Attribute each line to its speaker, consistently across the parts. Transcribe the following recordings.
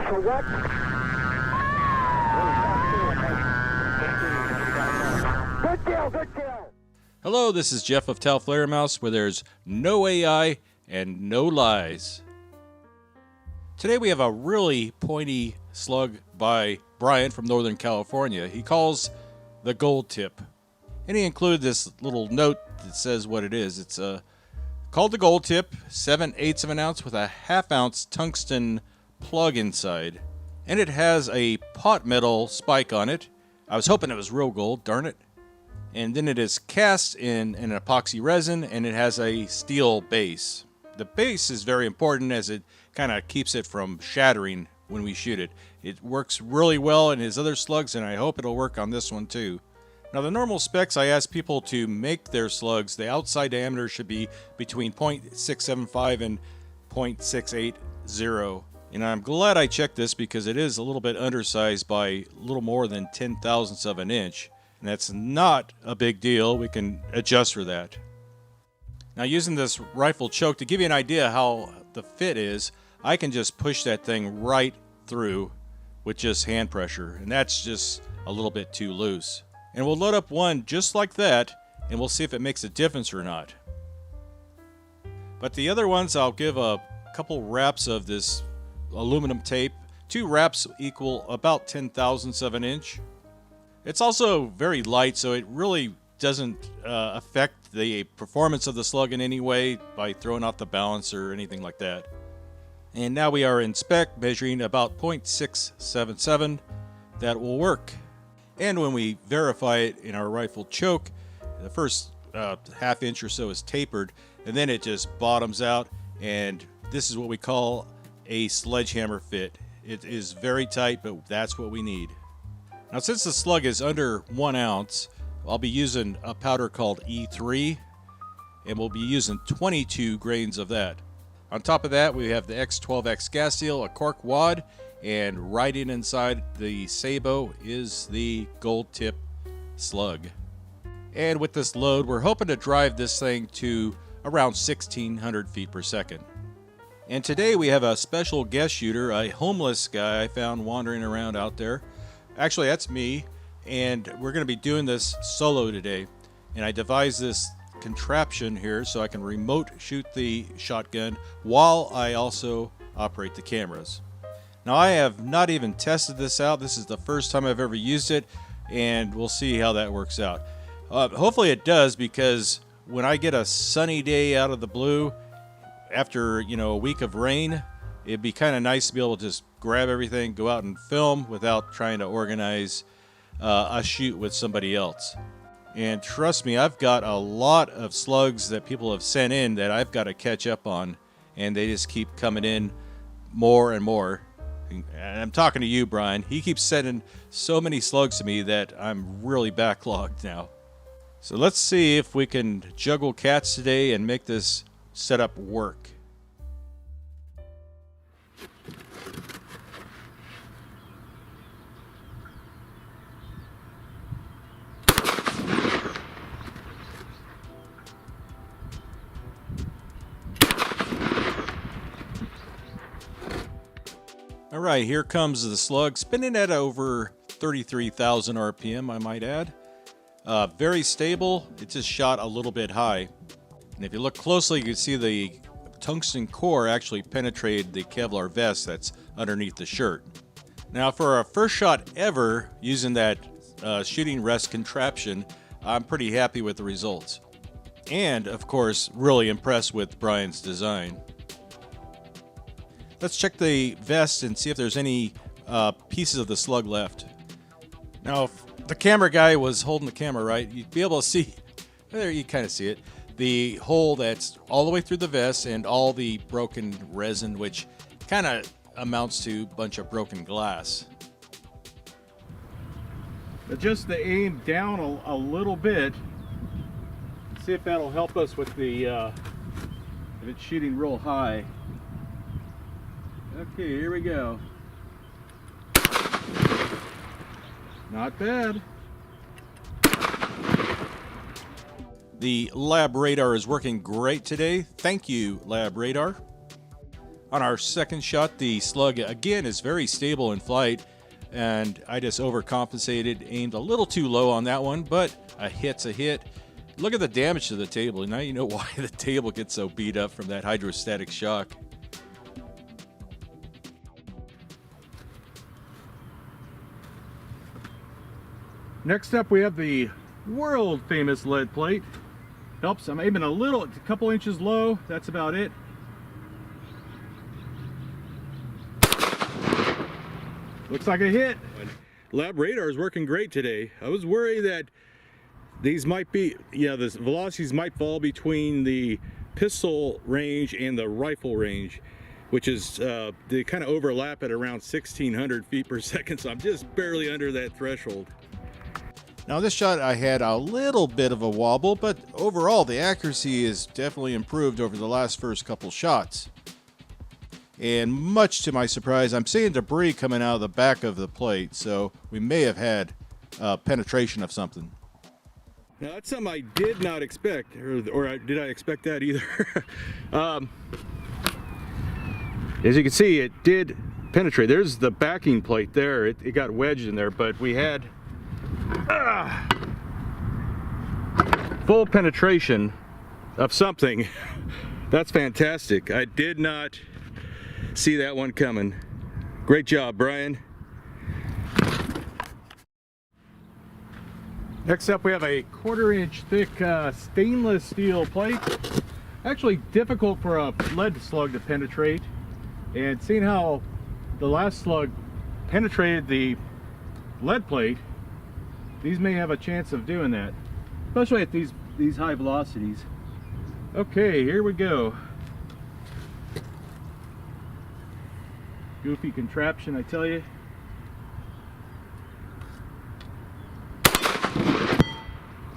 Speaker 1: for what? Good kill, good kill.
Speaker 2: Hello, this is Jeff of Taofledersled, where there's no AI and no lies. Today we have a really pointy slug by Brian from Northern California. He calls the gold tip. And he included this little note that says what it is. It's called the gold tip, 7/8 of an ounce with a 1/2 ounce tungsten plug inside. And it has a pot metal spike on it. I was hoping it was real gold, darn it. And then it is cast in an epoxy resin, and it has a steel base. The base is very important as it kind of keeps it from shattering when we shoot it. It works really well in his other slugs, and I hope it'll work on this one too. Now, the normal specs, I ask people to make their slugs, the outside diameter should be between 0.675 and 0.680. And I'm glad I checked this because it is a little bit undersized by a little more than 0.010 of an inch. And that's not a big deal. We can adjust for that. Now, using this rifle choke, to give you an idea how the fit is, I can just push that thing right through with just hand pressure. And that's just a little bit too loose. And we'll load up one just like that, and we'll see if it makes a difference or not. But the other ones, I'll give a couple wraps of this aluminum tape. 2 wraps equal about 0.010 of an inch. It's also very light, so it really doesn't affect the performance of the slug in any way by throwing off the balance or anything like that. And now we are in spec, measuring about 0.677. That will work. And when we verify it in our rifle choke, the first 1/2 inch or so is tapered, and then it just bottoms out, and this is what we call a sledgehammer fit. It is very tight, but that's what we need. Now, since the slug is under 1 ounce, I'll be using a powder called E3, and we'll be using 22 grains of that. On top of that, we have the X12X gas seal, a cork wad, and right inside the sabot is the gold tip slug. And with this load, we're hoping to drive this thing to around 1,600 feet per second. And today we have a special guest shooter, a homeless guy I found wandering around out there. Actually, that's me, and we're going to be doing this solo today. And I devised this contraption here so I can remote shoot the shotgun while I also operate the cameras. Now, I have not even tested this out. This is the first time I've ever used it, and we'll see how that works out. Hopefully it does, because when I get a sunny day out of the blue, after a week of rain, it'd be kind of nice to be able to just grab everything, go out and film without trying to organize a shoot with somebody else. And trust me, I've got a lot of slugs that people have sent in that I've got to catch up on, and they just keep coming in more and more. And I'm talking to you, Brian. He keeps sending so many slugs to me that I'm really backlogged now. So let's see if we can juggle cats today and make this setup work. All right, here comes the slug, spinning at over 33,000 RPM, I might add. Very stable. It just shot a little bit high. And if you look closely, you can see the tungsten core actually penetrated the Kevlar vest that's underneath the shirt. Now, for our first shot ever using that shooting rest contraption, I'm pretty happy with the results. And, of course, really impressed with Brian's design. Let's check the vest and see if there's any pieces of the slug left. Now, if the camera guy was holding the camera right, you'd be able to see, there you kind of see it, the hole that's all the way through the vest and all the broken resin, which kind of amounts to a bunch of broken glass. Adjust the aim down a little bit. See if that'll help us with the, if it's shooting real high. Okay, here we go. Not bad. The lab radar is working great today. Thank you, lab radar. On our second shot, the Slug again is very stable in flight, and I just overcompensated, aimed a little too low on that one, but a hit's a hit. Look at the damage to the table. Now you know why the table gets so beat up from that hydrostatic shock.
Speaker 3: Next up, we have the world famous lead plate. Helps, I'm aiming a couple inches low, that's about it. Looks like a hit. Lab radar is working great today. I was worried that these might be, the velocities might fall between the pistol range and the rifle range, which is, they kind of overlap at around 1,600 feet per second, so I'm just barely under that threshold.
Speaker 2: Now this shot I had a little bit of a wobble, but overall the accuracy is definitely improved over the first couple shots. And much to my surprise, I'm seeing debris coming out of the back of the plate, so we may have had penetration of something.
Speaker 3: Now that's something I did not expect, or did I expect that either? As you can see, it did penetrate. There's the backing plate there. It got wedged in there, but we had full penetration of something. That's fantastic. I did not see that one coming. Great job, Brian. Next up, we have a 1/4 inch thick stainless steel plate. Actually difficult for a lead slug to penetrate, and seeing how the last slug penetrated the lead plate, these may have a chance of doing that, especially at these high velocities. Okay, here we go. Goofy contraption, I tell you.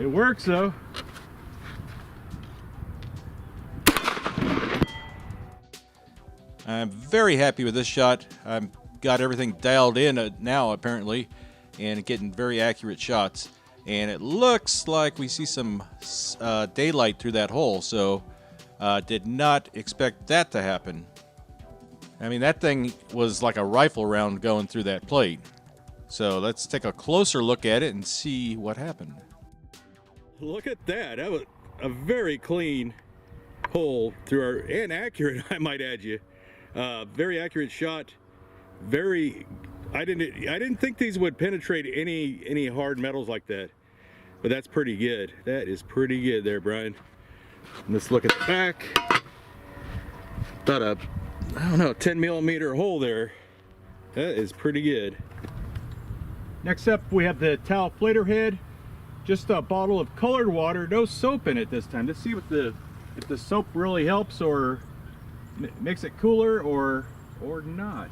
Speaker 3: It works though.
Speaker 2: I'm very happy with this shot. I've got everything dialed in now apparently, and getting very accurate shots. And it looks like we see some daylight through that hole, so did not expect that to happen. I mean, that thing was like a rifle round going through that plate. So let's take a closer look at it and see what happened.
Speaker 3: Look at that. That was a very clean hole through our, and accurate, I might add you. Very accurate shot. I didn't think these would penetrate any hard metals like that, but that's pretty good. That is pretty good there, Brian. And let's look at the back. About a, I don't know, 10 millimeter hole there. That is pretty good. Next up, we have the Taofledersled. Just a bottle of colored water, no soap in it this time. Let's see if the soap really helps or makes it cooler or not.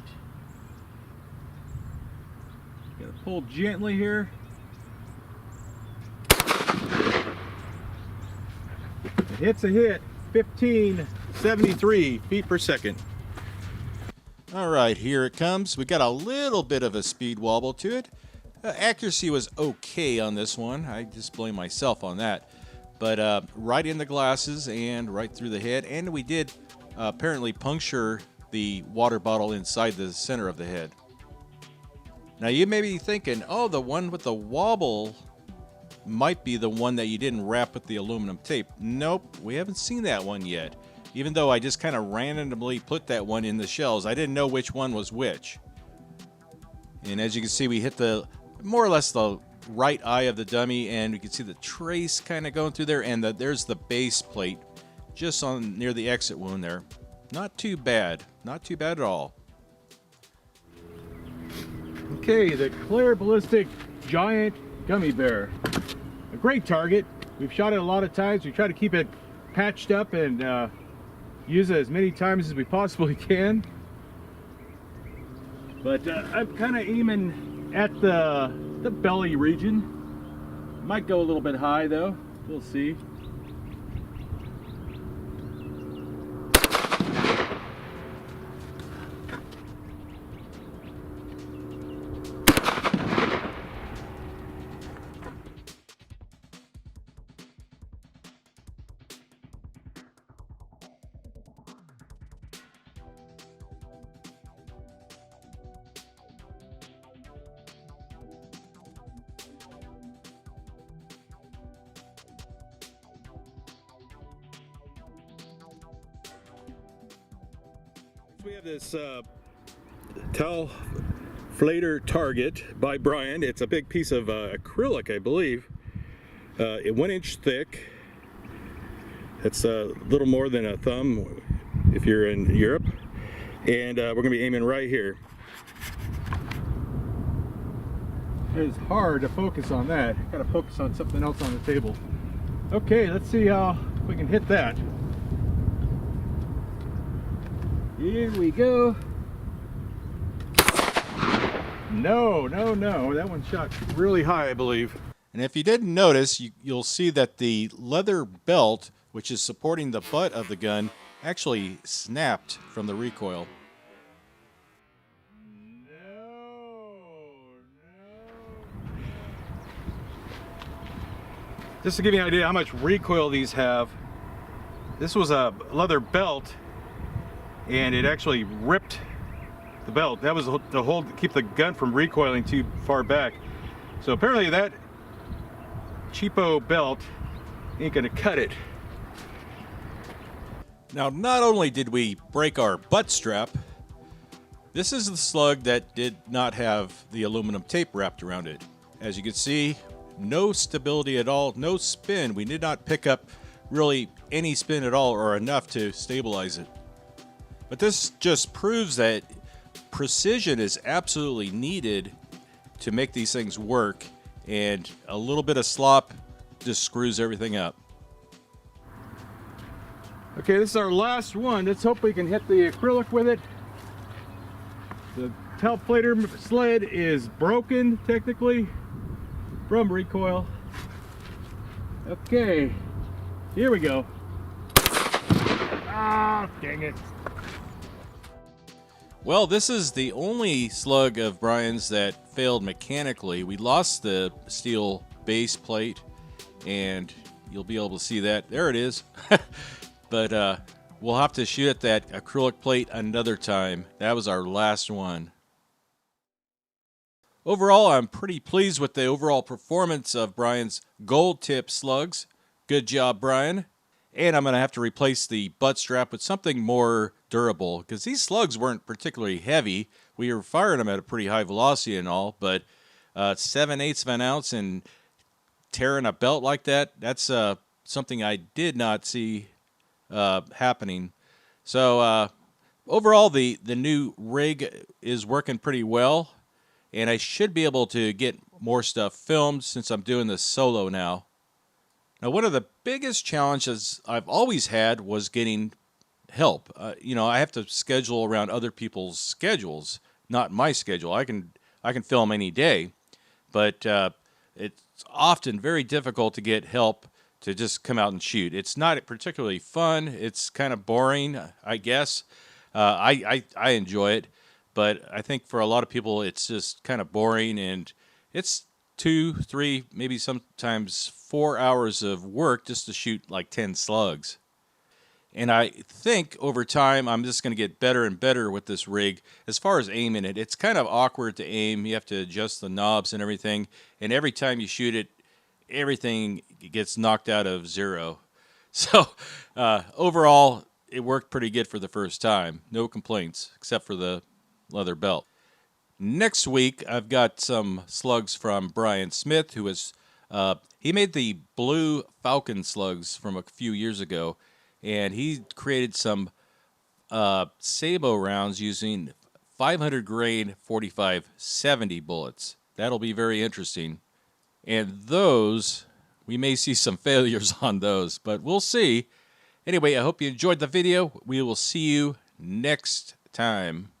Speaker 3: Gotta pull gently here. It hits a hit, 1573 feet per second.
Speaker 2: All right, here it comes. We got a little bit of a speed wobble to it. Accuracy was okay on this one. I just blame myself on that. But right in the glasses and right through the head. And we did apparently puncture the water bottle inside the center of the head. Now you may be thinking, oh, the one with the wobble might be the one that you didn't wrap with the aluminum tape. Nope, we haven't seen that one yet. Even though I just kind of randomly put that one in the shells, I didn't know which one was which. And as you can see, we hit the more or less the right eye of the dummy, and we can see the trace kind of going through there, and there's the base plate just on near the exit wound there. Not too bad. Not too bad at all.
Speaker 3: Okay, the Clear Ballistic Giant Gummy Bear. A great target. We've shot it a lot of times. We try to keep it patched up and use it as many times as we possibly can. But I'm kind of aiming at the belly region. Might go a little bit high though. We'll see. We have this Taofledersled target by Brian. It's a big piece of acrylic, I believe. 1 inch thick. It's a little more than a thumb if you're in Europe. And we're going to be aiming right here. It's hard to focus on that. Got to focus on something else on the table. Okay, let's see how we can hit that. Here we go. No, that one shot really high, I believe.
Speaker 2: And if you didn't notice, you'll see that the leather belt, which is supporting the butt of the gun, actually snapped from the recoil.
Speaker 3: Just to give you an idea how much recoil these have, this was a leather belt and it actually ripped the belt. That was to keep the gun from recoiling too far back. So apparently that cheapo belt ain't gonna cut it.
Speaker 2: Now, not only did we break our butt strap, this is the Slug that did not have the aluminum tape wrapped around it. As you can see, no stability at all, no spin. We did not pick up really any spin at all or enough to stabilize it. But this just proves that precision is absolutely needed to make these things work, and a little bit of slop just screws everything up.
Speaker 3: Okay, this is our last one. Let's hope we can hit the acrylic with it. The Taofledersled is broken technically from recoil. Okay, here we go. Ah, dang it.
Speaker 2: Well, this is the only Slug of Brian's that failed mechanically. We lost the steel base plate, and you'll be able to see that. There it is. But we'll have to shoot at that acrylic plate another time. That was our last one. Overall, I'm pretty pleased with the overall performance of Brian's gold tip slugs. Good job, Brian. And I'm going to have to replace the butt strap with something more durable, because these slugs weren't particularly heavy. We were firing them at a pretty high velocity and all, but 7/8 of an ounce and tearing a belt like that, that's something I did not see happening. So overall, the new rig is working pretty well, and I should be able to get more stuff filmed since I'm doing this solo now. Now, one of the biggest challenges I've always had was getting help. You know, I have to schedule around other people's schedules, not my schedule. I can film any day, but it's often very difficult to get help to just come out and shoot. It's not particularly fun. It's kind of boring, I guess. I enjoy it, but I think for a lot of people it's just kind of boring, and it's 2, 3, maybe sometimes 4 hours of work just to shoot like 10 slugs. And I think over time I'm just going to get better and better with this rig. As far as aiming it, it's kind of awkward to aim. You have to adjust the knobs and everything, and every time you shoot it, everything gets knocked out of zero. So overall, it worked pretty good for the first time. No complaints, except for the leather belt. Next week, I've got some slugs from Brian Smith, who is he made the blue Falcon slugs from a few years ago, and he created some sabot rounds using 500 grain 45-70 bullets. That'll be very interesting. And those, we may see some failures on those, but we'll see. Anyway, I hope you enjoyed the video. We will see you next time.